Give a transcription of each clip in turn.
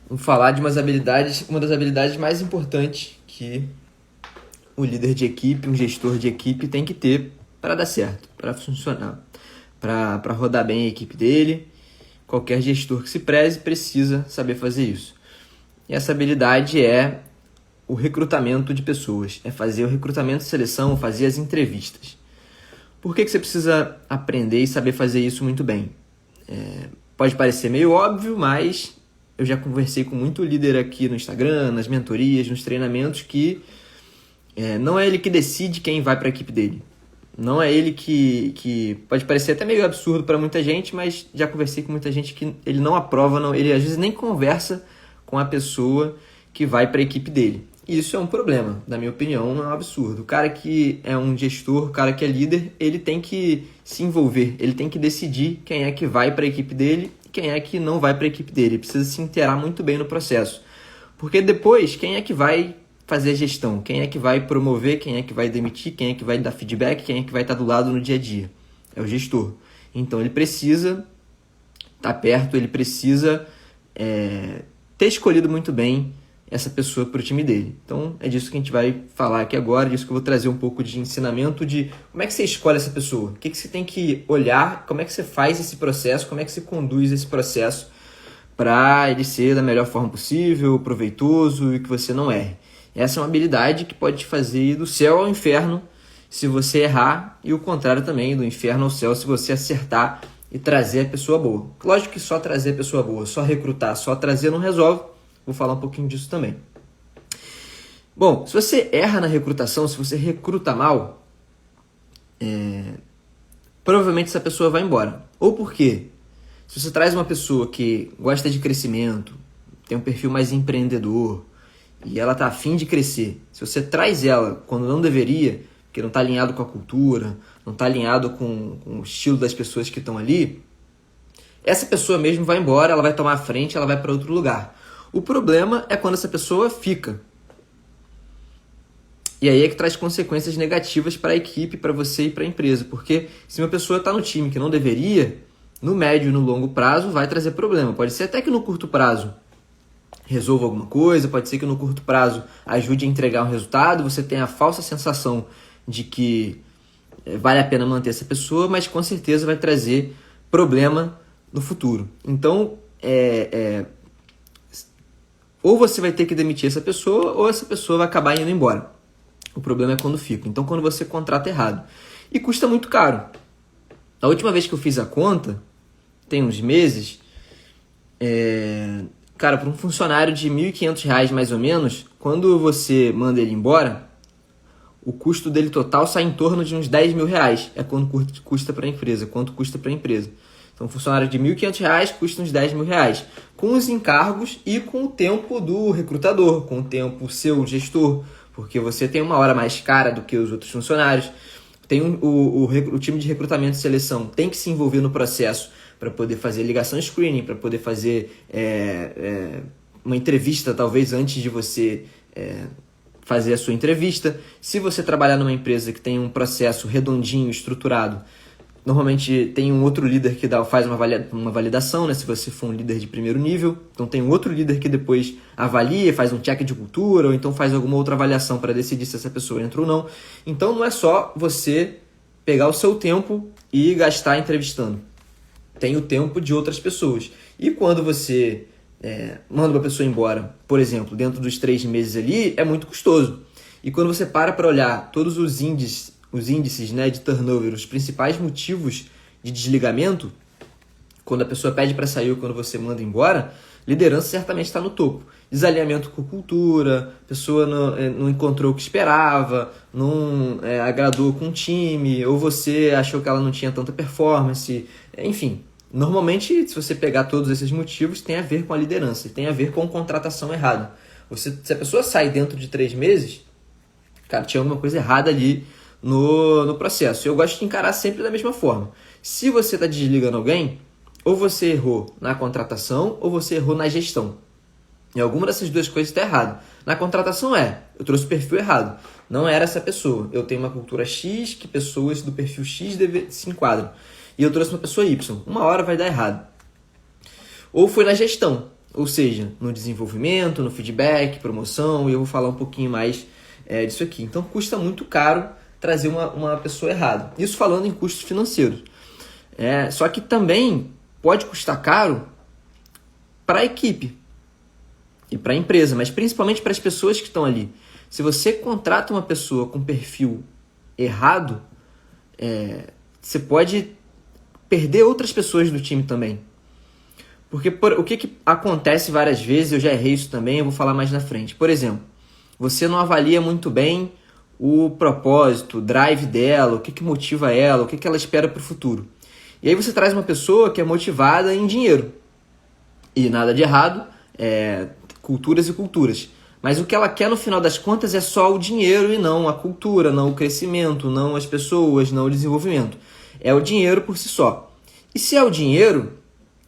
Vamos falar de uma das habilidades mais importantes que o líder de equipe, um gestor de equipe tem que ter para dar certo, para funcionar, para rodar bem a equipe dele. Qualquer gestor que se preze precisa saber fazer isso. E essa habilidade é o recrutamento de pessoas, é fazer o recrutamento e seleção, fazer as entrevistas. Por que você precisa aprender e saber fazer isso muito bem? Pode parecer meio óbvio, mas eu já conversei com muito líder aqui no Instagram, nas mentorias, nos treinamentos, que não é ele que decide quem vai para a equipe dele. Não é ele que pode parecer até meio absurdo para muita gente, mas já conversei com muita gente que ele não aprova, não, ele às vezes nem conversa com a pessoa que vai para a equipe dele. E isso é um problema, na minha opinião, não é um absurdo. O cara que é um gestor, o cara que é líder, ele tem que se envolver, ele tem que decidir quem é que vai para a equipe dele e quem é que não vai para a equipe dele. Ele precisa se inteirar muito bem no processo. Porque depois, quem é que vai fazer a gestão? Quem é que vai promover? Quem é que vai demitir? Quem é que vai dar feedback? Quem é que vai estar do lado no dia a dia? É o gestor. Então ele precisa estar perto, ele precisa ter escolhido muito bem essa pessoa para o time dele. Então é disso que a gente vai falar aqui agora, disso que eu vou trazer um pouco de ensinamento de como é que você escolhe essa pessoa, o que você tem que olhar, como é que você faz esse processo, como é que você conduz esse processo para ele ser da melhor forma possível, proveitoso e que você não erre. Essa é uma habilidade que pode te fazer ir do céu ao inferno se você errar, e o contrário também, do inferno ao céu se você acertar e trazer a pessoa boa. Lógico que só trazer a pessoa boa, só recrutar, só trazer não resolve. Vou falar um pouquinho disso também. Bom, se você erra na recrutação, se você recruta mal, provavelmente essa pessoa vai embora. Ou por quê? Se você traz uma pessoa que gosta de crescimento, tem um perfil mais empreendedor, e ela está afim de crescer, se você traz ela quando não deveria, porque não está alinhado com a cultura, não está alinhado com o estilo das pessoas que estão ali, essa pessoa mesmo vai embora, ela vai tomar a frente, ela vai para outro lugar. O problema é quando essa pessoa fica. E aí é que traz consequências negativas para a equipe, para você e para a empresa. Porque se uma pessoa está no time que não deveria, no médio e no longo prazo vai trazer problema. Pode ser até que no curto prazo resolva alguma coisa, pode ser que no curto prazo ajude a entregar um resultado, você tenha a falsa sensação de que vale a pena manter essa pessoa, mas com certeza vai trazer problema no futuro. Então, ou você vai ter que demitir essa pessoa, ou essa pessoa vai acabar indo embora. O problema é quando fica. Então, quando você contrata errado. E custa muito caro. A última vez que eu fiz a conta, tem uns meses, cara, para um funcionário de R$ 1.500 mais ou menos, quando você manda ele embora, o custo dele total sai em torno de uns R$ 10.000. É quanto custa para a empresa. Então, um funcionário de R$ 1.500 custa uns R$ 10.000, com os encargos e com o tempo do recrutador, com o tempo seu gestor, porque você tem uma hora mais cara do que os outros funcionários. Tem o time de recrutamento e seleção tem que se envolver no processo para poder fazer ligação screening, para poder fazer uma entrevista, talvez antes de você fazer a sua entrevista. Se você trabalhar numa empresa que tem um processo redondinho, estruturado, normalmente tem um outro líder que faz uma validação, né? Se você for um líder de primeiro nível, então tem um outro líder que depois avalia, faz um check de cultura, ou então faz alguma outra avaliação para decidir se essa pessoa entra ou não. Então não é só você pegar o seu tempo e gastar entrevistando. Tem o tempo de outras pessoas. E quando você manda uma pessoa embora, por exemplo, dentro dos 3 meses ali, é muito custoso. E quando você para olhar todos os índices, né, de turnover, os principais motivos de desligamento, quando a pessoa pede para sair ou quando você manda embora, liderança certamente está no topo. Desalinhamento com cultura, a pessoa não encontrou o que esperava, não agradou com o time, ou você achou que ela não tinha tanta performance, enfim. Normalmente, se você pegar todos esses motivos, tem a ver com a liderança, tem a ver com contratação errada. Se a pessoa sai dentro de 3 meses, cara, tinha alguma coisa errada ali no processo. Eu gosto de encarar sempre da mesma forma. Se você está desligando alguém, ou você errou na contratação, ou você errou na gestão. E alguma dessas duas coisas está errado. Na contratação eu trouxe o perfil errado. Não era essa pessoa. Eu tenho uma cultura X, que pessoas do perfil X se enquadram. E eu trouxe uma pessoa Y. Uma hora vai dar errado. Ou foi na gestão. ou seja, no desenvolvimento, no feedback, promoção, e eu vou falar um pouquinho mais disso aqui. Então custa muito caro trazer uma pessoa errada. Isso falando em custos financeiros. Só que também pode custar caro para a equipe e para a empresa, mas principalmente para as pessoas que estão ali. Se você contrata uma pessoa com perfil errado, você pode perder outras pessoas do time também. Porque o que acontece várias vezes, eu já errei isso também, eu vou falar mais na frente. Por exemplo, você não avalia muito bem o propósito, o drive dela, o que motiva ela, o que ela espera para o futuro. E aí você traz uma pessoa que é motivada em dinheiro. E nada de errado, culturas e culturas. Mas o que ela quer no final das contas é só o dinheiro e não a cultura, não o crescimento, não as pessoas, não o desenvolvimento. É o dinheiro por si só. E se é o dinheiro,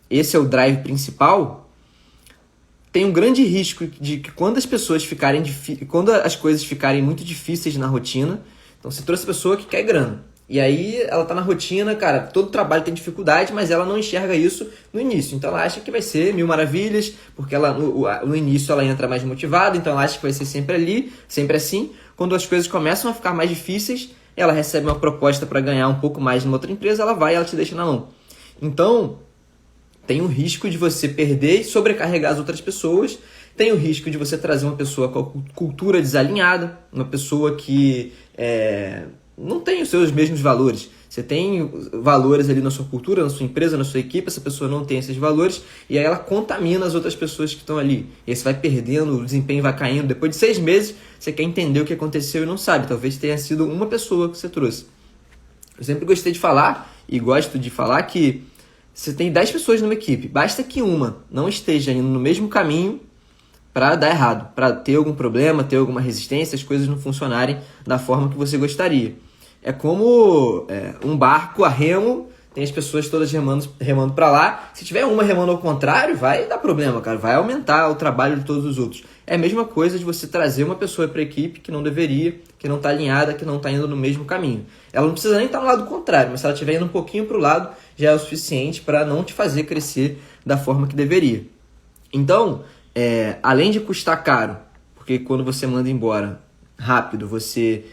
esse é o drive principal, tem um grande risco de que quando quando as coisas ficarem muito difíceis na rotina, então você trouxe a pessoa que quer grana. E aí ela tá na rotina, cara, todo trabalho tem dificuldade, mas ela não enxerga isso no início. Então ela acha que vai ser mil maravilhas, porque ela no início ela entra mais motivada, então ela acha que vai ser sempre ali, sempre assim. Quando as coisas começam a ficar mais difíceis, ela recebe uma proposta para ganhar um pouco mais numa outra empresa, ela vai e ela te deixa na mão. Então, tem o risco de você perder e sobrecarregar as outras pessoas. Tem o risco de você trazer uma pessoa com a cultura desalinhada, uma pessoa que não tem os seus mesmos valores. Você tem valores ali na sua cultura, na sua empresa, na sua equipe, essa pessoa não tem esses valores e aí ela contamina as outras pessoas que estão ali. E aí você vai perdendo, o desempenho vai caindo. Depois de 6 meses, você quer entender o que aconteceu e não sabe. Talvez tenha sido uma pessoa que você trouxe. Eu sempre gostei de falar e gosto de falar que você tem 10 pessoas numa equipe. Basta que uma não esteja indo no mesmo caminho para dar errado, para ter algum problema, ter alguma resistência, as coisas não funcionarem da forma que você gostaria. É como um barco a remo, tem as pessoas todas remando para lá. Se tiver uma remando ao contrário, vai dar problema, cara. Vai aumentar o trabalho de todos os outros. É a mesma coisa de você trazer uma pessoa para a equipe que não deveria, que não está alinhada, que não está indo no mesmo caminho. Ela não precisa nem estar no lado contrário, mas se ela estiver indo um pouquinho para o lado, já é o suficiente para não te fazer crescer da forma que deveria. Então, além de custar caro, porque quando você manda embora rápido, você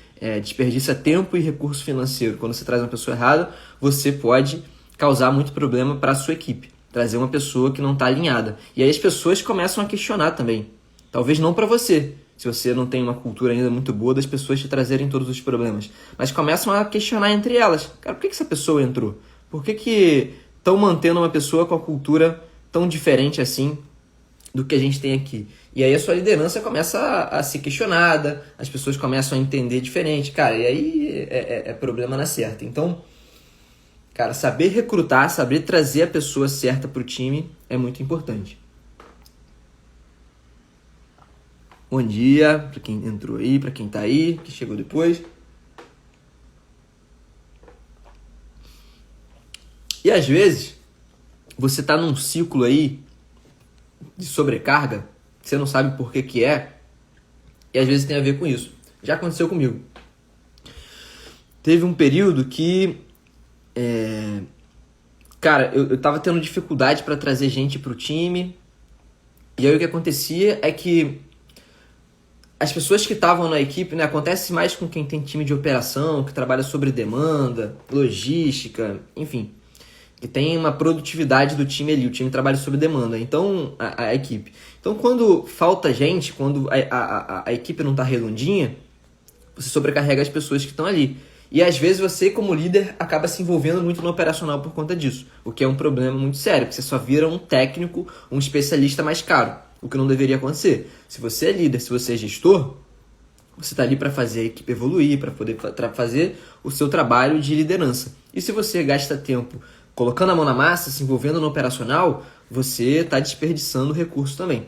desperdiça tempo e recurso financeiro. Quando você traz uma pessoa errada, você pode causar muito problema para a sua equipe. Trazer uma pessoa que não está alinhada. E aí as pessoas começam a questionar também. Talvez não para você, se você não tem uma cultura ainda muito boa das pessoas te trazerem todos os problemas. Mas começam a questionar entre elas. Cara, por que essa pessoa entrou? Por que estão mantendo uma pessoa com a cultura tão diferente assim do que a gente tem aqui? E aí a sua liderança começa a ser questionada, as pessoas começam a entender diferente, cara, e aí é problema na certa. Então, cara, saber recrutar, saber trazer a pessoa certa para o time é muito importante. Bom dia para quem entrou aí, para quem tá aí, que chegou depois. E às vezes, você tá num ciclo aí de sobrecarga, você não sabe por que é, e às vezes tem a ver com isso. Já aconteceu comigo. Teve um período que, cara, eu tava tendo dificuldade para trazer gente pro time, e aí o que acontecia é que as pessoas que estavam na equipe, né, acontece mais com quem tem time de operação, que trabalha sobre demanda, logística, enfim, que tem uma produtividade do time ali, o time trabalha sob demanda, então a equipe. Então quando falta gente, quando a equipe não está redondinha, você sobrecarrega as pessoas que estão ali. E às vezes você, como líder, acaba se envolvendo muito no operacional por conta disso, o que é um problema muito sério, porque você só vira um técnico, um especialista mais caro, o que não deveria acontecer. Se você é líder, se você é gestor, você está ali para fazer a equipe evoluir, para poder fazer o seu trabalho de liderança. E se você gasta tempo colocando a mão na massa, se envolvendo no operacional, você está desperdiçando recurso também.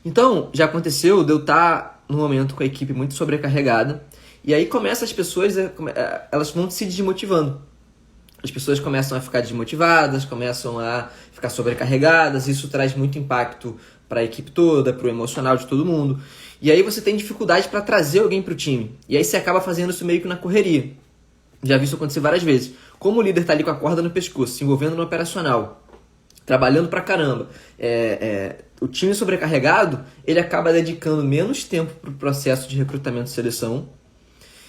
Então, já aconteceu de eu estar num momento com a equipe muito sobrecarregada, e aí começa as pessoas, elas vão se desmotivando. As pessoas começam a ficar desmotivadas, começam a ficar sobrecarregadas, isso traz muito impacto para a equipe toda, para o emocional de todo mundo. E aí você tem dificuldade para trazer alguém para o time. E aí você acaba fazendo isso meio que na correria. Já vi isso acontecer várias vezes. Como o líder está ali com a corda no pescoço, se envolvendo no operacional, trabalhando pra caramba, o time sobrecarregado, ele acaba dedicando menos tempo pro processo de recrutamento e seleção.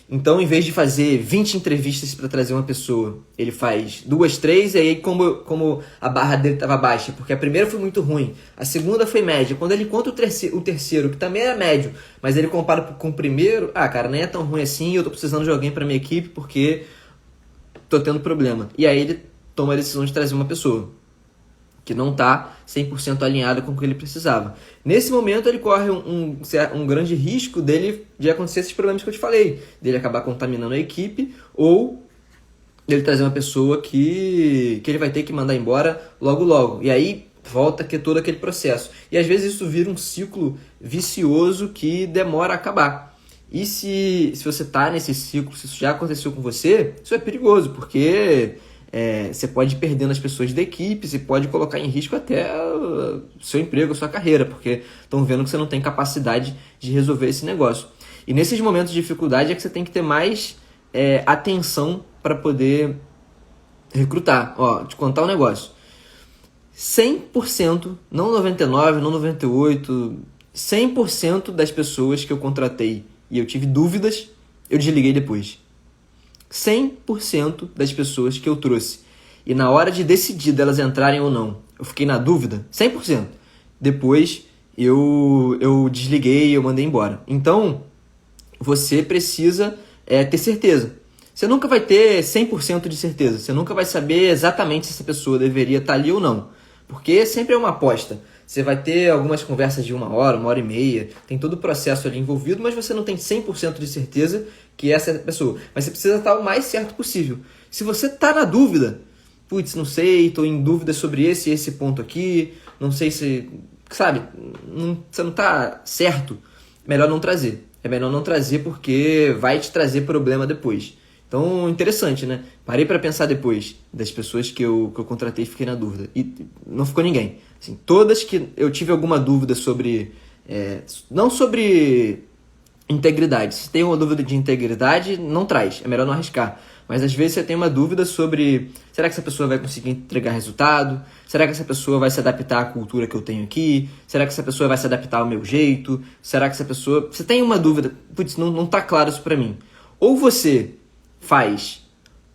Então, em vez de fazer 20 entrevistas para trazer uma pessoa, ele faz 2, 3, e aí como a barra dele estava baixa, porque a primeira foi muito ruim, a segunda foi média, quando ele encontra o terceiro, que também era médio, mas ele compara com o primeiro, cara, nem é tão ruim assim, eu tô precisando de alguém para minha equipe porque tô tendo problema. E aí ele toma a decisão de trazer uma pessoa que não está 100% alinhada com o que ele precisava. Nesse momento, ele corre um grande risco de acontecer esses problemas que eu te falei, dele acabar contaminando a equipe, ou dele trazer uma pessoa que ele vai ter que mandar embora logo logo. E aí volta a ter todo aquele processo. E às vezes isso vira um ciclo vicioso que demora a acabar. E se você está nesse ciclo, se isso já aconteceu com você, isso é perigoso, porque você pode ir perdendo as pessoas da equipe, você pode colocar em risco até o seu emprego, a sua carreira, porque estão vendo que você não tem capacidade de resolver esse negócio. E nesses momentos de dificuldade é que você tem que ter mais atenção para poder recrutar. Te contar um negócio. 100%, não 99%, não 98%, 100% das pessoas que eu contratei e eu tive dúvidas, eu desliguei depois. 100% das pessoas que eu trouxe. E na hora de decidir delas entrarem ou não, eu fiquei na dúvida, 100%. Depois eu desliguei, eu mandei embora. Então, você precisa ter certeza. Você nunca vai ter 100% de certeza. Você nunca vai saber exatamente se essa pessoa deveria estar ali ou não. Porque sempre é uma aposta. Você vai ter algumas conversas de 1 hora, 1h30, tem todo o processo ali envolvido, mas você não tem 100% de certeza que essa é a pessoa. Mas você precisa estar o mais certo possível. Se você está na dúvida, não sei, estou em dúvida sobre esse ponto aqui, não sei se, sabe, você não está certo, melhor não trazer. É melhor não trazer porque vai te trazer problema depois. Então, interessante, né? Parei para pensar depois das pessoas que eu contratei e fiquei na dúvida. E não ficou ninguém. Assim, todas que eu tive alguma dúvida sobre... não sobre integridade. Se tem uma dúvida de integridade, não traz. É melhor não arriscar. Mas às vezes você tem uma dúvida sobre... Será que essa pessoa vai conseguir entregar resultado? Será que essa pessoa vai se adaptar à cultura que eu tenho aqui? Será que essa pessoa vai se adaptar ao meu jeito? Será que essa pessoa... Você tem uma dúvida. Não tá claro isso para mim. Ou você faz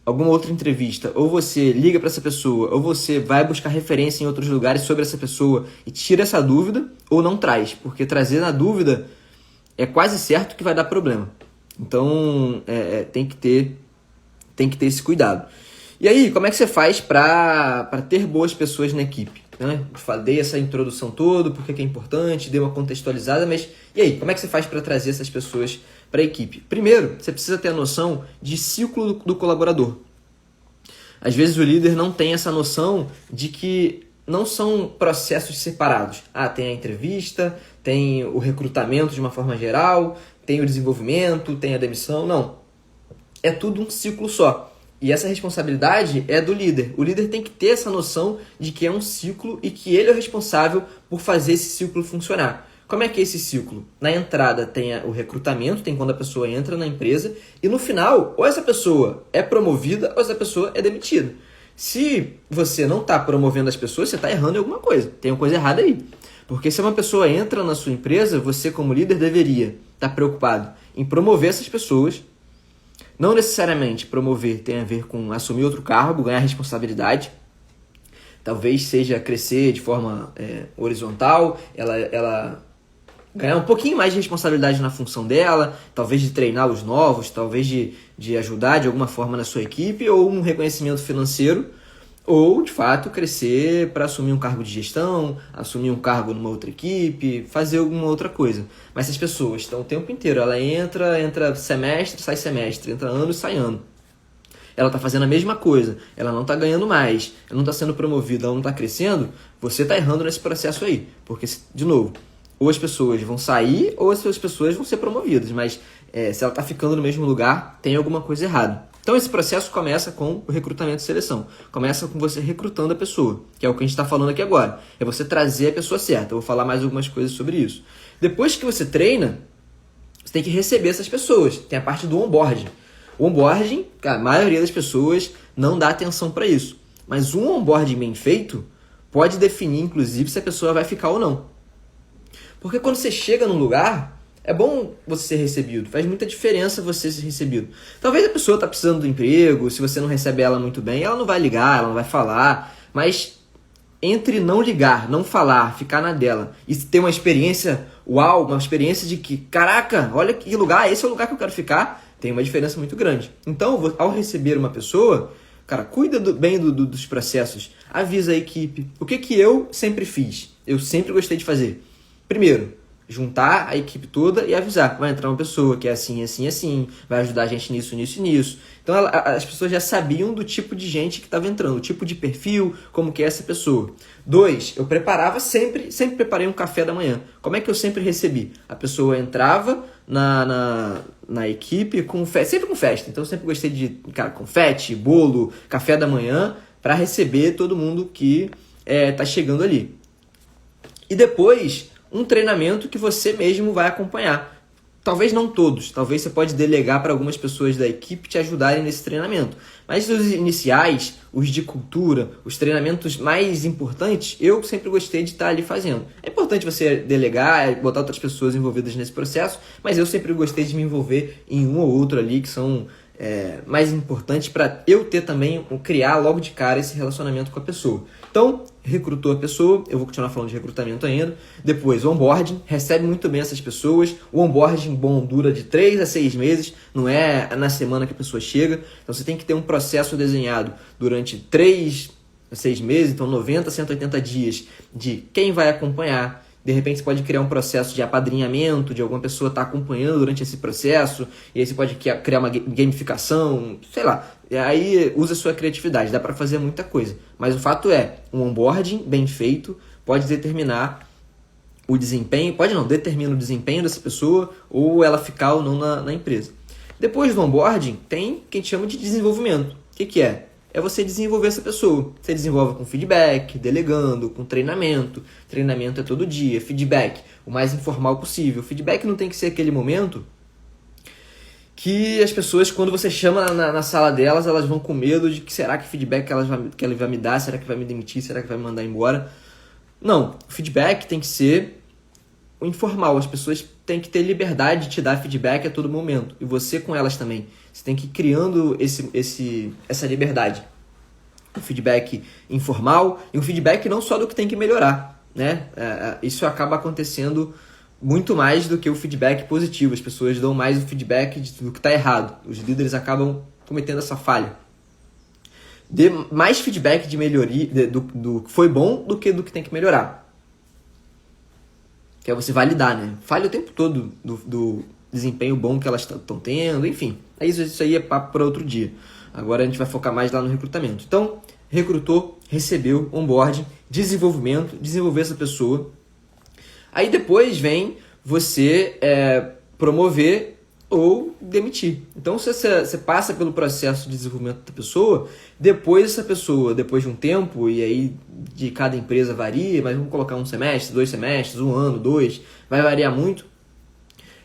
alguma outra entrevista, ou você liga para essa pessoa, ou você vai buscar referência em outros lugares sobre essa pessoa e tira essa dúvida, ou não traz, porque trazer na dúvida é quase certo que vai dar problema. Então, tem que ter esse cuidado. E aí, como é que você faz para ter boas pessoas na equipe? Né? Dei essa introdução toda, porque que é importante, dei uma contextualizada, mas e aí, como é que você faz para trazer essas pessoas para a equipe? Primeiro, você precisa ter a noção de ciclo do colaborador. Às vezes o líder não tem essa noção de que não são processos separados. Tem a entrevista, tem o recrutamento de uma forma geral, tem o desenvolvimento, tem a demissão. Não. É tudo um ciclo só. E essa responsabilidade é do líder. O líder tem que ter essa noção de que é um ciclo e que ele é o responsável por fazer esse ciclo funcionar. Como é que é esse ciclo? Na entrada tem o recrutamento, tem quando a pessoa entra na empresa, e no final, ou essa pessoa é promovida ou essa pessoa é demitida. Se você não está promovendo as pessoas, você está errando em alguma coisa. Tem uma coisa errada aí. Porque se uma pessoa entra na sua empresa, você como líder deveria estar preocupado em promover essas pessoas. Não necessariamente promover tem a ver com assumir outro cargo, ganhar responsabilidade. Talvez seja crescer de forma horizontal, ela ganhar um pouquinho mais de responsabilidade na função dela, talvez de treinar os novos, talvez de ajudar de alguma forma na sua equipe, ou um reconhecimento financeiro, ou de fato crescer para assumir um cargo de gestão, assumir um cargo numa outra equipe, fazer alguma outra coisa. Mas essas pessoas estão o tempo inteiro, ela entra semestre, entra ano e sai ano. Ela está fazendo a mesma coisa, ela não está ganhando mais, ela não está sendo promovida, ela não está crescendo, você está errando nesse processo aí. Porque, de novo, ou as pessoas vão sair ou as pessoas vão ser promovidas, mas se ela está ficando no mesmo lugar, tem alguma coisa errada. Então esse processo começa com o recrutamento e seleção. Começa com você recrutando a pessoa, que é o que a gente está falando aqui agora. É você trazer a pessoa certa. Eu vou falar mais algumas coisas sobre isso. Depois que você treina, você tem que receber essas pessoas. Tem a parte do onboarding. O onboarding, a maioria das pessoas não dá atenção para isso. Mas um onboarding bem feito pode definir, inclusive, se a pessoa vai ficar ou não. Porque quando você chega num lugar, é bom você ser recebido. Faz muita diferença você ser recebido. Talvez a pessoa está precisando do emprego, se você não recebe ela muito bem, ela não vai ligar, ela não vai falar. Mas entre não ligar, não falar, ficar na dela e ter uma experiência, uau, uma experiência de que, caraca, olha que lugar, esse é o lugar que eu quero ficar, tem uma diferença muito grande. Então, ao receber uma pessoa, cara, cuida bem dos processos, avisa a equipe. O que eu sempre fiz? Eu sempre gostei de fazer. Primeiro, juntar a equipe toda e avisar. Vai entrar uma pessoa que é assim, assim, assim, vai ajudar a gente nisso, nisso e nisso. Então as pessoas já sabiam do tipo de gente que estava entrando, o tipo de perfil, como que é essa pessoa. 2, eu preparava sempre preparei um café da manhã. Como é que eu sempre recebi? A pessoa entrava na equipe sempre com festa. Então eu sempre gostei de confete, bolo, café da manhã, para receber todo mundo que tá chegando ali. E depois um treinamento que você mesmo vai acompanhar. Talvez não todos, talvez você pode delegar para algumas pessoas da equipe te ajudarem nesse treinamento. Mas os iniciais, os de cultura, os treinamentos mais importantes, eu sempre gostei de estar ali fazendo. É importante você delegar, botar outras pessoas envolvidas nesse processo, mas eu sempre gostei de me envolver em um ou outro ali que são mais importantes para eu ter também, criar logo de cara esse relacionamento com a pessoa. Então, recrutou a pessoa, eu vou continuar falando de recrutamento ainda. Depois, o onboarding, recebe muito bem essas pessoas. O onboarding bom dura de 3 a 6 meses, não é na semana que a pessoa chega. Então, você tem que ter um processo desenhado durante 3 a 6 meses, então 90 a 180 dias de quem vai acompanhar. De repente você pode criar um processo de apadrinhamento, de alguma pessoa estar acompanhando durante esse processo, e aí você pode criar uma gamificação, sei lá. E aí usa a sua criatividade, dá para fazer muita coisa. Mas o fato é, um onboarding bem feito pode determinar o desempenho, determina o desempenho dessa pessoa, ou ela ficar ou não na empresa. Depois do onboarding, tem o que a gente chama de desenvolvimento. O que é? É você desenvolver essa pessoa. Você desenvolve com feedback, delegando, com treinamento. Treinamento é todo dia. Feedback, o mais informal possível. Feedback não tem que ser aquele momento que as pessoas, quando você chama na sala delas, elas vão com medo de que será que feedback que ela vai me dar, será que vai me demitir, será que vai me mandar embora. Não, o feedback tem que ser o informal. As pessoas têm que ter liberdade de te dar feedback a todo momento. E você com elas também. Você tem que ir criando essa liberdade. Um feedback informal e um feedback não só do que tem que melhorar, né? Isso acaba acontecendo muito mais do que o feedback positivo. As pessoas dão mais o feedback do que está errado. Os líderes acabam cometendo essa falha. Dê mais feedback de melhoria do que foi bom do que tem que melhorar. Que é você validar, né? Fale o tempo todo do desempenho bom que elas estão tendo, enfim. Isso aí é papo para outro dia. Agora a gente vai focar mais lá no recrutamento. Então, recrutou, recebeu, onboarding, desenvolver essa pessoa. Aí depois vem você promover ou demitir. Então, se você passa pelo processo de desenvolvimento da pessoa, depois essa pessoa, depois de um tempo, e aí de cada empresa varia, mas vamos colocar 1 semestre, 2 semestres, 1 ano, 2, vai variar muito.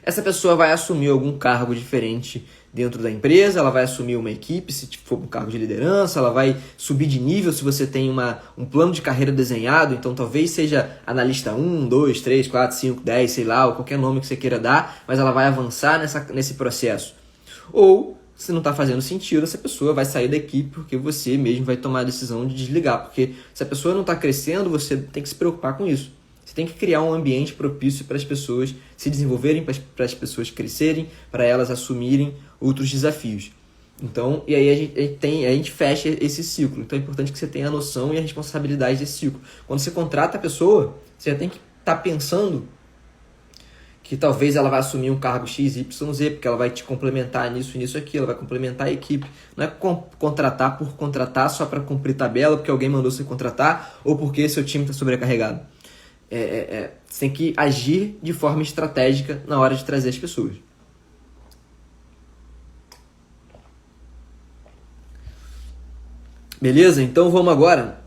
Essa pessoa vai assumir algum cargo diferente dentro da empresa, ela vai assumir uma equipe, se for um cargo de liderança, ela vai subir de nível se você tem um plano de carreira desenhado, então talvez seja analista 1, 2, 3, 4, 5, 10, sei lá, ou qualquer nome que você queira dar, mas ela vai avançar nesse processo. Ou, se não está fazendo sentido, essa pessoa vai sair da equipe porque você mesmo vai tomar a decisão de desligar, porque se a pessoa não está crescendo, você tem que se preocupar com isso. Você tem que criar um ambiente propício para as pessoas se desenvolverem, para as pessoas crescerem, para elas assumirem outros desafios. Então, e aí a gente fecha esse ciclo. Então é importante que você tenha a noção e a responsabilidade desse ciclo. Quando você contrata a pessoa, você já tem que estar pensando que talvez ela vai assumir um cargo X, Y, Z, porque ela vai te complementar nisso, aquilo, ela vai complementar a equipe. Não é contratar por contratar só para cumprir tabela, porque alguém mandou você contratar ou porque seu time está sobrecarregado. Você tem que agir de forma estratégica na hora de trazer as pessoas. Beleza? Então vamos agora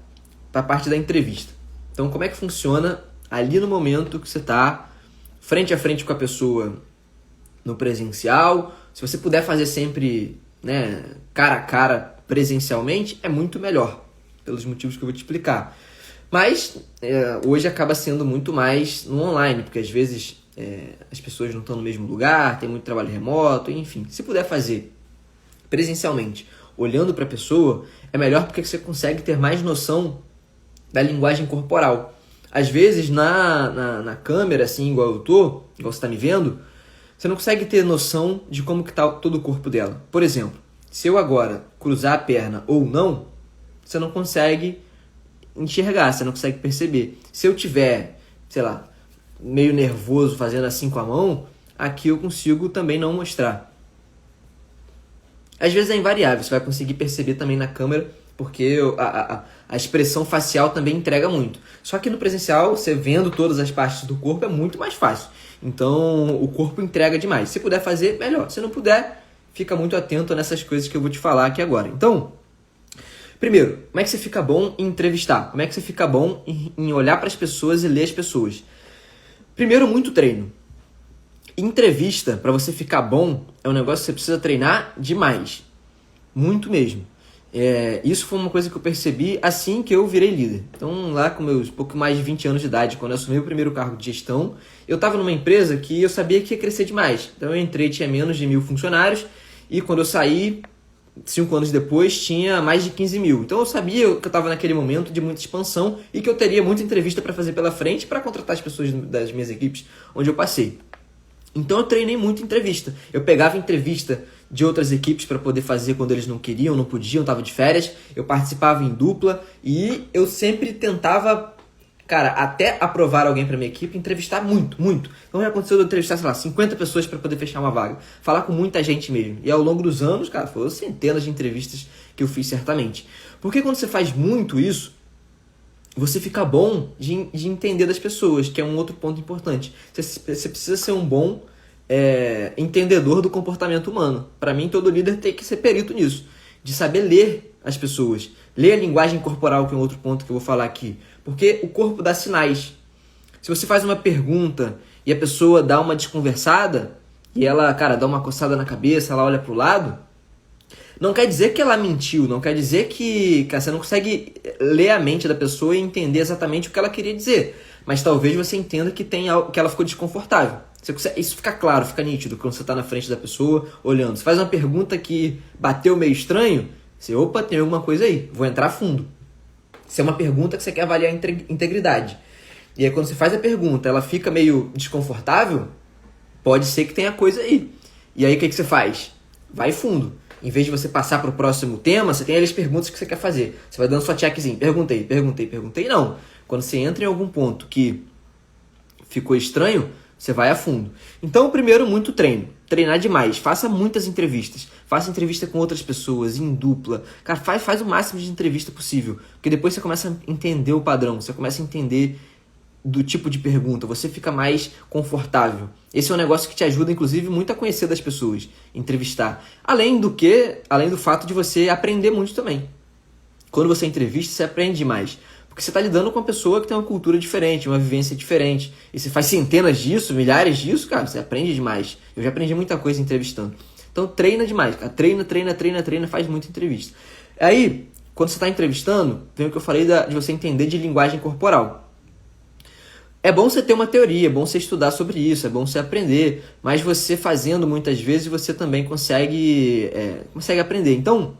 para a parte da entrevista. Então como é que funciona ali no momento que você está frente a frente com a pessoa no presencial? Se você puder fazer sempre, cara a cara presencialmente, é muito melhor, pelos motivos que eu vou te explicar. Mas hoje acaba sendo muito mais no online, porque às vezes as pessoas não estão no mesmo lugar, tem muito trabalho remoto, enfim. Se puder fazer presencialmente, olhando para a pessoa, é melhor porque você consegue ter mais noção da linguagem corporal. Às vezes na câmera, assim, igual eu tô, igual você está me vendo, você não consegue ter noção de como que tá todo o corpo dela. Por exemplo, se eu agora cruzar a perna ou não, você não consegue enxergar, você não consegue perceber. Se eu tiver, sei lá, meio nervoso fazendo assim com a mão, aqui eu consigo também não mostrar. Às vezes é invariável, você vai conseguir perceber também na câmera, porque a expressão facial também entrega muito. Só que no presencial, você vendo todas as partes do corpo é muito mais fácil. Então, o corpo entrega demais. Se puder fazer, melhor. Se não puder, fica muito atento nessas coisas que eu vou te falar aqui agora. Então, primeiro, como é que você fica bom em entrevistar? Como é que você fica bom em olhar para as pessoas e ler as pessoas? Primeiro, muito treino. Entrevista, para você ficar bom, é um negócio que você precisa treinar demais. Muito mesmo. Isso foi uma coisa que eu percebi assim que eu virei líder. Então, lá com meus pouco mais de 20 anos de idade, quando eu assumi o primeiro cargo de gestão, eu estava numa empresa que eu sabia que ia crescer demais. Então, eu entrei, tinha menos de 1.000 funcionários, e quando eu saí, 5 anos depois, tinha mais de 15 mil. Então, eu sabia que eu estava naquele momento de muita expansão e que eu teria muita entrevista para fazer pela frente para contratar as pessoas das minhas equipes onde eu passei. Então eu treinei muito entrevista. Eu pegava entrevista de outras equipes para poder fazer quando eles não queriam, não podiam, estavam de férias. Eu participava em dupla e eu sempre tentava, cara, até aprovar alguém para minha equipe, entrevistar muito, muito. Então já aconteceu de eu entrevistar, sei lá, 50 pessoas para poder fechar uma vaga. Falar com muita gente mesmo. E ao longo dos anos, cara, foram centenas de entrevistas que eu fiz certamente. Porque quando você faz muito isso, você fica bom de entender das pessoas, que é um outro ponto importante. Você precisa ser um bom entendedor do comportamento humano. Para mim, todo líder tem que ser perito nisso, de saber ler as pessoas, ler a linguagem corporal, que é um outro ponto que eu vou falar aqui. Porque o corpo dá sinais. Se você faz uma pergunta e a pessoa dá uma desconversada, e ela, cara, dá uma coçada na cabeça, ela olha pro lado, não quer dizer que ela mentiu, não quer dizer que, cara, você não consegue ler a mente da pessoa e entender exatamente o que ela queria dizer. Mas talvez você entenda que tem algo, que ela ficou desconfortável. Isso fica claro, fica nítido quando você está na frente da pessoa, olhando. Você faz uma pergunta que bateu meio estranho, você, opa, tem alguma coisa aí, vou entrar a fundo. Se é uma pergunta que você quer avaliar a integridade. E aí quando você faz a pergunta, ela fica meio desconfortável, pode ser que tenha coisa aí. E aí o que você faz? Vai fundo. Em vez de você passar para o próximo tema, você tem ali as perguntas que você quer fazer. Você vai dando sua checkzinho. Perguntei. Não. Quando você entra em algum ponto que ficou estranho, você vai a fundo. Então, primeiro, muito treino. Treinar demais. Faça muitas entrevistas. Faça entrevista com outras pessoas, em dupla. Cara, faz o máximo de entrevista possível. Porque depois você começa a entender o padrão. Você começa a entender do tipo de pergunta, você fica mais confortável. Esse é um negócio que te ajuda, inclusive, muito a conhecer das pessoas, entrevistar. Além do fato de você aprender muito também. Quando você entrevista, você aprende mais. Porque você está lidando com uma pessoa que tem uma cultura diferente, uma vivência diferente. E você faz centenas disso, milhares disso, cara, você aprende demais. Eu já aprendi muita coisa entrevistando. Então treina demais, cara. Treina, faz muita entrevista. Aí, quando você está entrevistando, vem o que eu falei de você entender de linguagem corporal. É bom você ter uma teoria, é bom você estudar sobre isso, é bom você aprender, mas você fazendo muitas vezes você também consegue aprender. Então,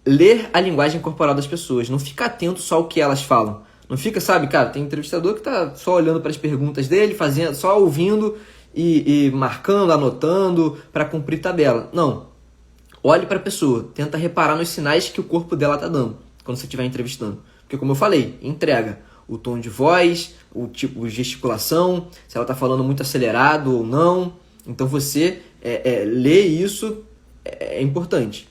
ler a linguagem corporal das pessoas, não fica atento só ao que elas falam. Não fica, sabe, cara, tem entrevistador que tá só olhando para as perguntas dele, fazendo, só ouvindo e marcando, anotando para cumprir tabela. Não. Olhe para a pessoa, tenta reparar nos sinais que o corpo dela tá dando quando você estiver entrevistando. Porque como eu falei, entrega o tom de voz, o tipo de gesticulação, se ela está falando muito acelerado ou não. Então você ler isso é importante.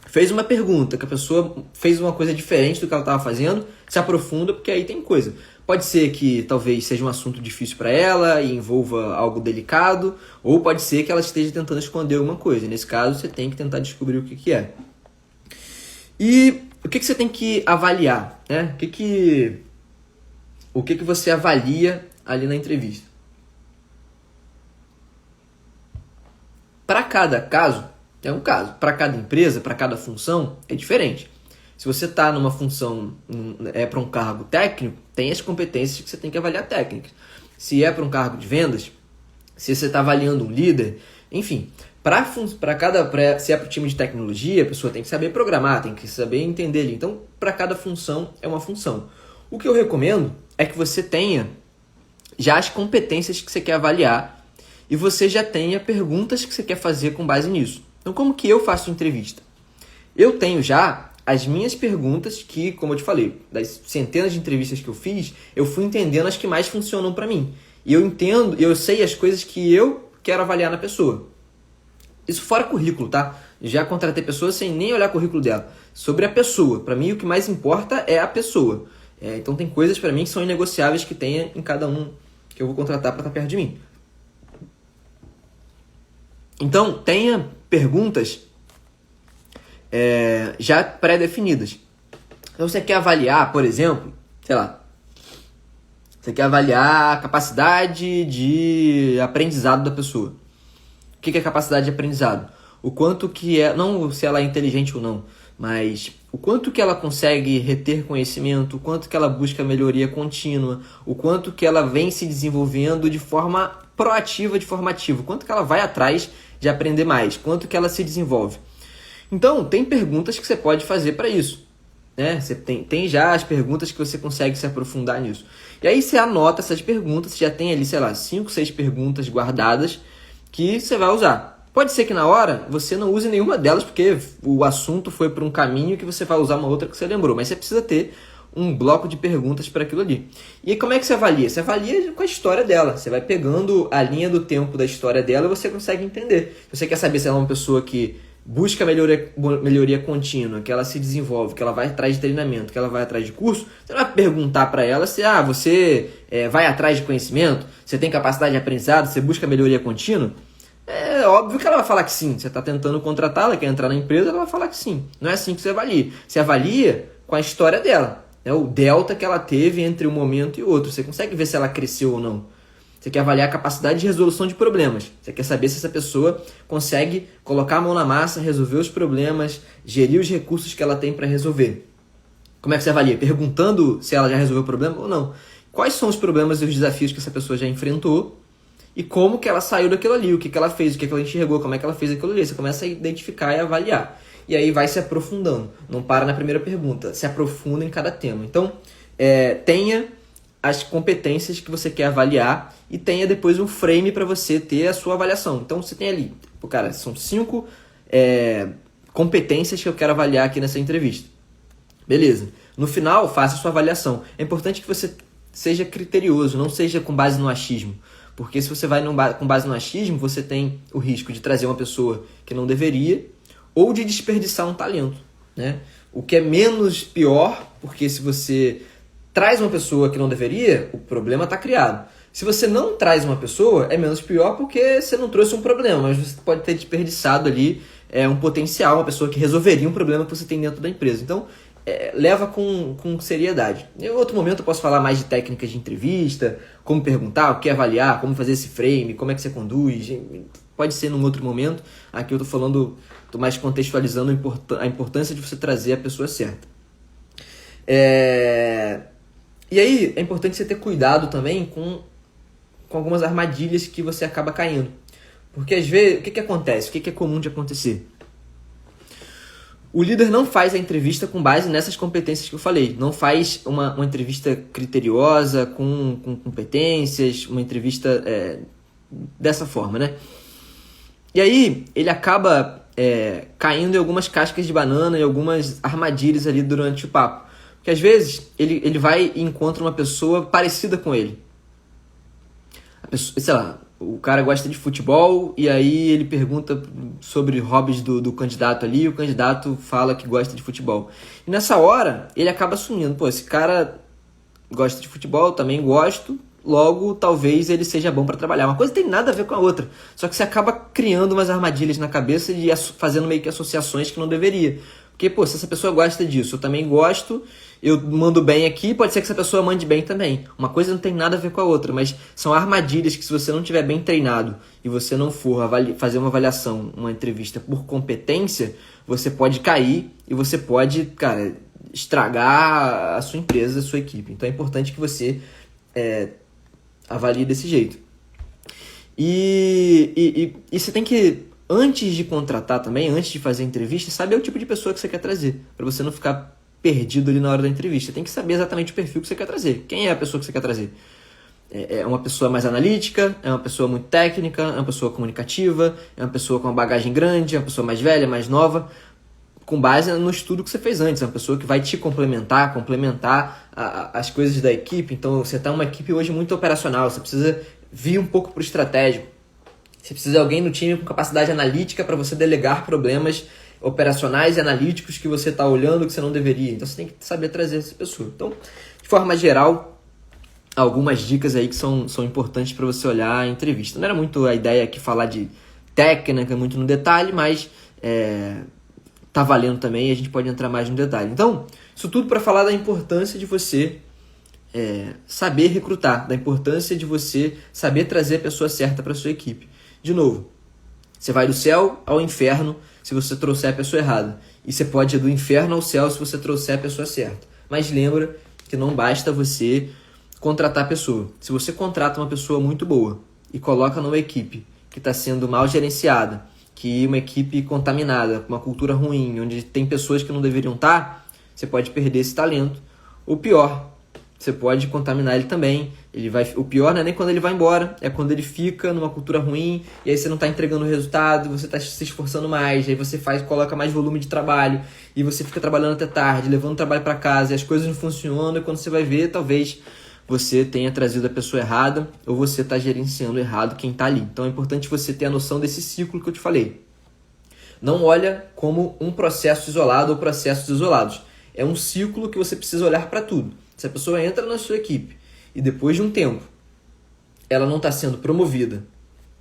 Fez uma pergunta, que a pessoa fez uma coisa diferente do que ela estava fazendo, se aprofunda, porque aí tem coisa. Pode ser que talvez seja um assunto difícil para ela e envolva algo delicado, ou pode ser que ela esteja tentando esconder alguma coisa. Nesse caso, você tem que tentar descobrir o que é. E o que você tem que avaliar, né? O que você avalia ali na entrevista? Para cada caso, é um caso. Para cada empresa, para cada função, é diferente. Se você está numa função, para um cargo técnico, tem as competências que você tem que avaliar técnicas. Se é para um cargo de vendas, se você está avaliando um líder, enfim, se é para o time de tecnologia, a pessoa tem que saber programar, tem que saber entender ali. Então, para cada função é uma função. O que eu recomendo é que você tenha já as competências que você quer avaliar e você já tenha perguntas que você quer fazer com base nisso. Então, como que eu faço entrevista? Eu tenho já as minhas perguntas que, como eu te falei, das centenas de entrevistas que eu fiz, eu fui entendendo as que mais funcionam para mim. E eu sei as coisas que eu quero avaliar na pessoa. Isso fora currículo, tá? Já contratei pessoas sem nem olhar o currículo dela. Sobre a pessoa. Para mim, o que mais importa é a pessoa. Então, tem coisas para mim que são inegociáveis que tenha em cada um que eu vou contratar para estar perto de mim. Então, tenha perguntas já pré-definidas. Então, você quer avaliar, por exemplo, sei lá, você quer avaliar a capacidade de aprendizado da pessoa. O que é capacidade de aprendizado? O quanto que não se ela é inteligente ou não, mas o quanto que ela consegue reter conhecimento, o quanto que ela busca melhoria contínua, o quanto que ela vem se desenvolvendo de forma proativa, de forma ativa, o quanto que ela vai atrás de aprender mais, quanto que ela se desenvolve. Então, tem perguntas que você pode fazer para isso. Né? Você tem já as perguntas que você consegue se aprofundar nisso. E aí você anota essas perguntas, você já tem ali, sei lá, 5, 6 perguntas guardadas que você vai usar. Pode ser que na hora você não use nenhuma delas, porque o assunto foi para um caminho que você vai usar uma outra que você lembrou. Mas você precisa ter um bloco de perguntas para aquilo ali. E aí, como é que você avalia? Você avalia com a história dela. Você vai pegando a linha do tempo da história dela e você consegue entender. Se você quer saber se ela é uma pessoa que busca melhoria contínua, que ela se desenvolve, que ela vai atrás de treinamento, que ela vai atrás de curso, você não vai perguntar para ela se você vai atrás de conhecimento, você tem capacidade de aprendizado, você busca melhoria contínua. É óbvio que ela vai falar que sim. Você está tentando contratá-la, quer entrar na empresa, ela vai falar que sim. Não é assim que você avalia. Você avalia com a história dela, né? O delta que ela teve entre um momento e outro. Você consegue ver se ela cresceu ou não. Você quer avaliar a capacidade de resolução de problemas. Você quer saber se essa pessoa consegue colocar a mão na massa, resolver os problemas, gerir os recursos que ela tem para resolver. Como é que você avalia? Perguntando se ela já resolveu o problema ou não. Quais são os problemas e os desafios que essa pessoa já enfrentou e como que ela saiu daquilo ali, o que ela fez, o que ela enxergou, como é que ela fez aquilo ali. Você começa a identificar e avaliar. E aí vai se aprofundando. Não para na primeira pergunta, se aprofunda em cada tema. Então, tenha as competências que você quer avaliar e tenha depois um frame para você ter a sua avaliação. Então, você tem ali, cara, são 5 competências que eu quero avaliar aqui nessa entrevista. Beleza. No final, faça a sua avaliação. É importante que você seja criterioso, não seja com base no achismo. Porque se você vai com base no achismo, você tem o risco de trazer uma pessoa que não deveria ou de desperdiçar um talento, né? O que é menos pior, porque se você traz uma pessoa que não deveria, o problema está criado. Se você não traz uma pessoa, é menos pior porque você não trouxe um problema, mas você pode ter desperdiçado ali um potencial, uma pessoa que resolveria um problema que você tem dentro da empresa. Então, leva com seriedade. Em outro momento eu posso falar mais de técnicas de entrevista, como perguntar, o que avaliar, como fazer esse frame, como é que você conduz. Pode ser num outro momento. Aqui eu estou mais contextualizando a importância de você trazer a pessoa certa. E aí é importante você ter cuidado também com algumas armadilhas que você acaba caindo. Porque às vezes, o que acontece? O que é comum de acontecer? O líder não faz a entrevista com base nessas competências que eu falei. Não faz uma entrevista criteriosa, com competências, uma entrevista dessa forma, né? E aí ele acaba caindo em algumas cascas de banana e algumas armadilhas ali durante o papo. Porque às vezes ele vai e encontra uma pessoa parecida com ele. A pessoa, sei lá, o cara gosta de futebol e aí ele pergunta sobre hobbies do candidato ali e o candidato fala que gosta de futebol. E nessa hora ele acaba assumindo, esse cara gosta de futebol, eu também gosto, logo talvez ele seja bom para trabalhar. Uma coisa tem nada a ver com a outra, só que você acaba criando umas armadilhas na cabeça e fazendo meio que associações que não deveria. Porque, se essa pessoa gosta disso, eu também gosto, eu mando bem aqui, pode ser que essa pessoa mande bem também. Uma coisa não tem nada a ver com a outra, mas são armadilhas que se você não estiver bem treinado e você não for fazer uma avaliação, uma entrevista por competência, você pode cair e você pode, estragar a sua empresa, a sua equipe. Então é importante que você avalie desse jeito. E você tem que, antes de contratar também, antes de fazer a entrevista, saber o tipo de pessoa que você quer trazer, para você não ficar perdido ali na hora da entrevista. Tem que saber exatamente o perfil que você quer trazer. Quem é a pessoa que você quer trazer? É uma pessoa mais analítica? É uma pessoa muito técnica? É uma pessoa comunicativa? É uma pessoa com uma bagagem grande? É uma pessoa mais velha, mais nova? Com base no estudo que você fez antes. É uma pessoa que vai te complementar as coisas da equipe. Então, você está uma equipe hoje muito operacional. Você precisa vir um pouco para o estratégico. Você precisa de alguém no time com capacidade analítica para você delegar problemas operacionais e analíticos que você está olhando que você não deveria. Então, você tem que saber trazer essa pessoa. Então, de forma geral, algumas dicas aí que são importantes para você olhar a entrevista. Não era muito a ideia aqui falar de técnica, muito no detalhe, mas tá valendo também e a gente pode entrar mais no detalhe. Então, isso tudo para falar da importância de você saber recrutar, da importância de você saber trazer a pessoa certa para sua equipe. De novo, você vai do céu ao inferno se você trouxer a pessoa errada. E você pode ir do inferno ao céu se você trouxer a pessoa certa. Mas lembra que não basta você contratar a pessoa. Se você contrata uma pessoa muito boa e coloca numa equipe que está sendo mal gerenciada, que uma equipe contaminada, com uma cultura ruim, onde tem pessoas que não deveriam estar, você pode perder esse talento. Ou pior, você pode contaminar ele também. O pior não é nem quando ele vai embora, é quando ele fica numa cultura ruim, e aí você não está entregando o resultado, você está se esforçando mais, aí você coloca mais volume de trabalho, e você fica trabalhando até tarde, levando o trabalho para casa, e as coisas não funcionam, e quando você vai ver, talvez você tenha trazido a pessoa errada, ou você está gerenciando errado quem está ali. Então é importante você ter a noção desse ciclo que eu te falei. Não olha como um processo isolado ou processos isolados. É um ciclo que você precisa olhar para tudo. Se a pessoa entra na sua equipe e depois de um tempo ela não está sendo promovida,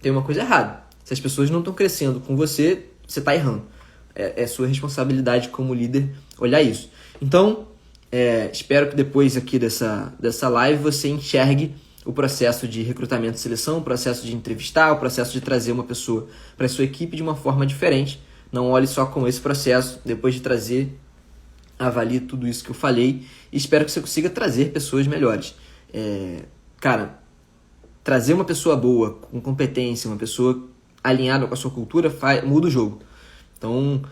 tem uma coisa errada. Se as pessoas não estão crescendo com você, você está errando. É sua responsabilidade como líder olhar isso. Então, espero que depois aqui dessa live você enxergue o processo de recrutamento e seleção, o processo de entrevistar, o processo de trazer uma pessoa para a sua equipe de uma forma diferente. Não olhe só com esse processo, depois de trazer, avalie tudo isso que eu falei e espero que você consiga trazer pessoas melhores. Cara, trazer uma pessoa boa, com competência, uma pessoa alinhada com a sua cultura, muda o jogo. Então,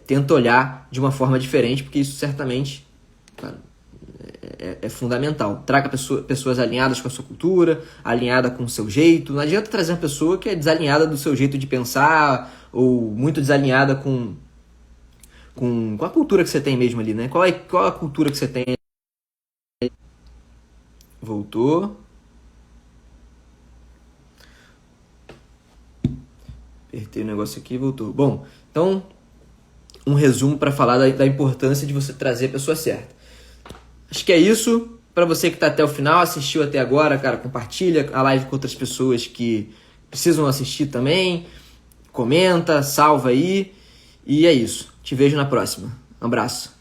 tenta olhar de uma forma diferente, porque isso certamente, cara, é fundamental. Traga pessoas alinhadas com a sua cultura, alinhada com o seu jeito. Não adianta trazer uma pessoa que é desalinhada do seu jeito de pensar ou muito desalinhada com a cultura que você tem mesmo ali, né? Qual a cultura que você tem? Voltou. Apertei o negócio aqui e voltou. Bom, então, um resumo para falar da importância de você trazer a pessoa certa. Acho que é isso. Para você que está até o final, assistiu até agora, cara, compartilha a live com outras pessoas que precisam assistir também. Comenta, salva aí. E é isso. Te vejo na próxima. Um abraço.